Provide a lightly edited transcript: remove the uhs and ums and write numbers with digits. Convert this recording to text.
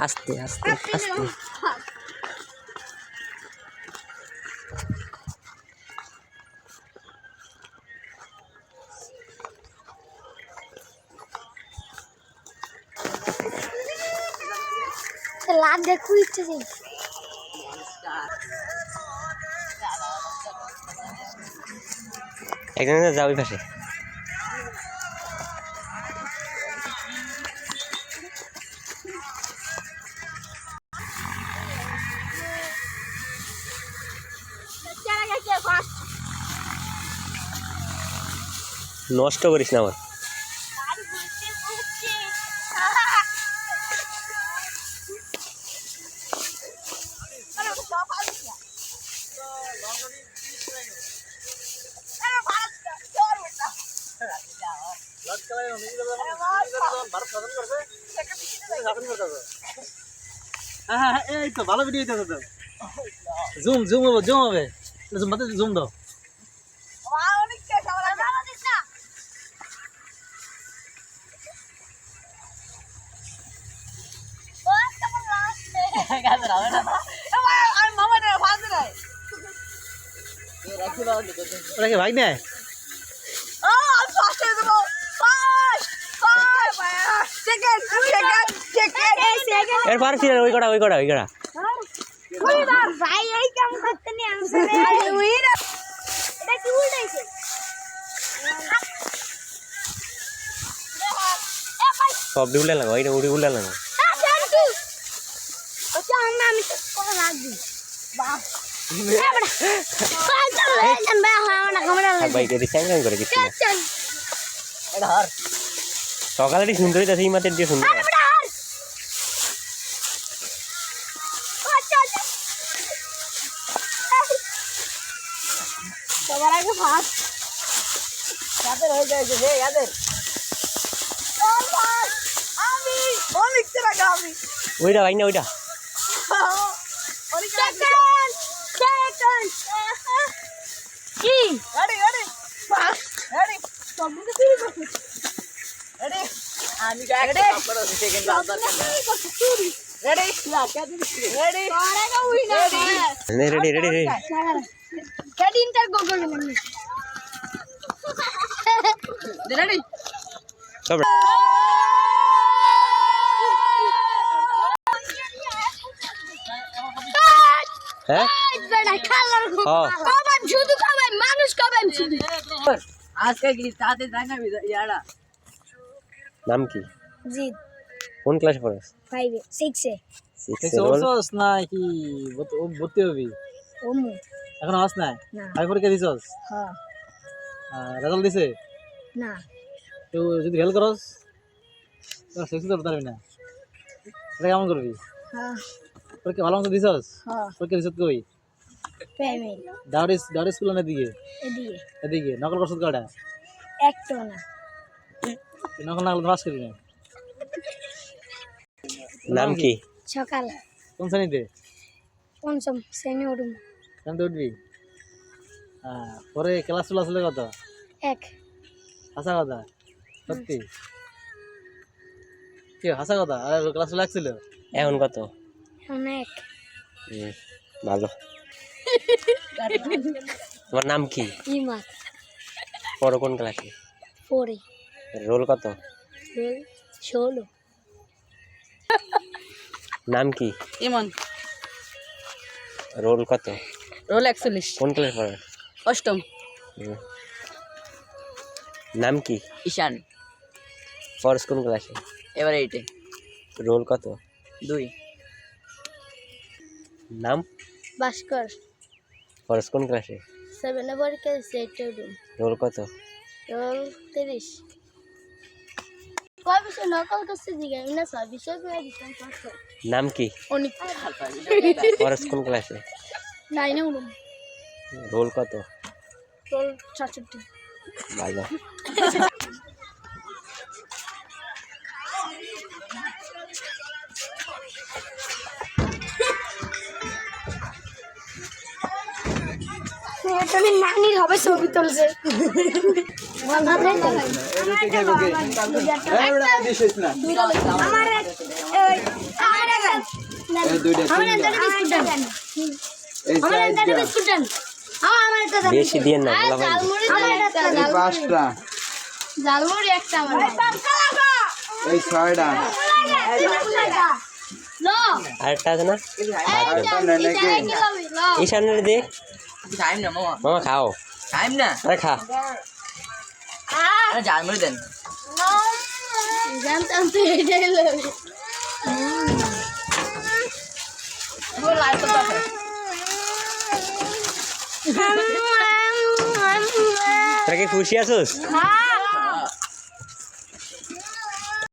আস্তে আস্তে আস্তে লাভ দেখু ইচ্ছে যে এখানে যাও ওই পাশে নষ্ট করিস না আমার এই তো ভালো ভিডিও হইতেছে তো জুম জুম হবে জুম হবে জুম বাতে জুম দাও ভাই না এরপর ছিল ওই কড়া ওই কড়া ওই কড়া ভাই এই কাম করতে নি আনসার এটা কি উল্টাইছে সব উল্টে লাগাও এটা উড়ে উল্টে লাগাও ওটা আমি তো কোন লাগবি বাহ ভাই যদি স্যাংরাং করে কিছু না সকালে সুন্দরই আছে এই মাঠের দিয়ে সুন্দর সবার আগে ফার্স্ট কাদের হয়ে যাচ্ছে রে কাদের আমি অনেক টাকা আমি ওইটা ভাই না ওইটা অনেক সেকেন্ড কি রেডি রেডি ফাস্ট রেডি সব কিছু শুরু করছি রেডি আমি একটা নাম্বার আছে সেকেন্ড দরকার রেডি না কাদের রেডি আরেগা উই না রেডি রেডি রেডি কেডিন তার গোগল মানে রেডি সব হ্যাঁ বেটা খালার কবাম শুধু কবাম মানুষ কবাম শুধু আজকে কি তাতে জানা ইয়াড়া নাম কি জিত কোন ক্লাসে পড়াস 5 6 এ 6 এ রোল সোস না কি ভর্তি হবি ওমু এখন আস না না আই পরীক্ষা দিছস হ্যাঁ রেজাল্ট দিছে না তো যদি ফেল করস তো সেক্সি করতে পারবি না এটা কেমন করবি হ্যাঁ পরীক্ষা ভালো মতো দিছস হ্যাঁ পরীক্ষা দিছত কই পেমেন্ট দাউরি স্কুল না দিকে এদিকে এদিকে নকল করছত কাটা একটা না নকল না পাস করবি না নাম কি সকাল কোন শ্রেণীতে পঞ্চম শ্রেণী উঠুম কেমন উঠবি পরে ক্লাস চলে আসলে কত এক হাসা কথা সত্যি কি হাসা কথা আর ক্লাস চলে আসছিল এখন কত অনেক ভালো তোমার নাম কি ইমাত পড়ো কোন ক্লাসে পরে রোল কত রোল 16 নাম কি ইমন রোল কত রোল 41 কোন ক্লাসে পড়ো অষ্টম নাম কি ঈশান পড়স কোন ক্লাসে এবার 8 এ রোল কত 2 নাম ভাস্কর পড়স কোন ক্লাসে 7 এ পরীক্ষা সেট উঠুম রোল কত রোল 30 কয় বিষয় নকল করছে জিগাই না সব বিষয় করে দিতাম পাস নাম কি অনেক পড়স কোন ক্লাসে 9 এ উঠুম রোল কত রোল 66 ভালো তুমি নানির হবে ছবি তুলছে আমার এই দুইটা আমার তিনটা একটা বিস্কুট দেন এই আমার একটা চারটা বিস্কুট দেন আমার একটা দেন বেশি দিয়ে না বলা ভাই আমার একটা এই পাঁচটা জালমুড়ি একটা আমার পাঁচটা লাগা এই ছয়টা লো আরেকটা আছে না আরেকটা নেই নাকি এই সামনে দে টাইম না মামা মামা খাও টাইম না আরে খা আরে জালমুড়ি দেন জানতাম তো এটাই লবি ও লাইট তো দেখে তোরা কি খুশি আছোস হ্যাঁ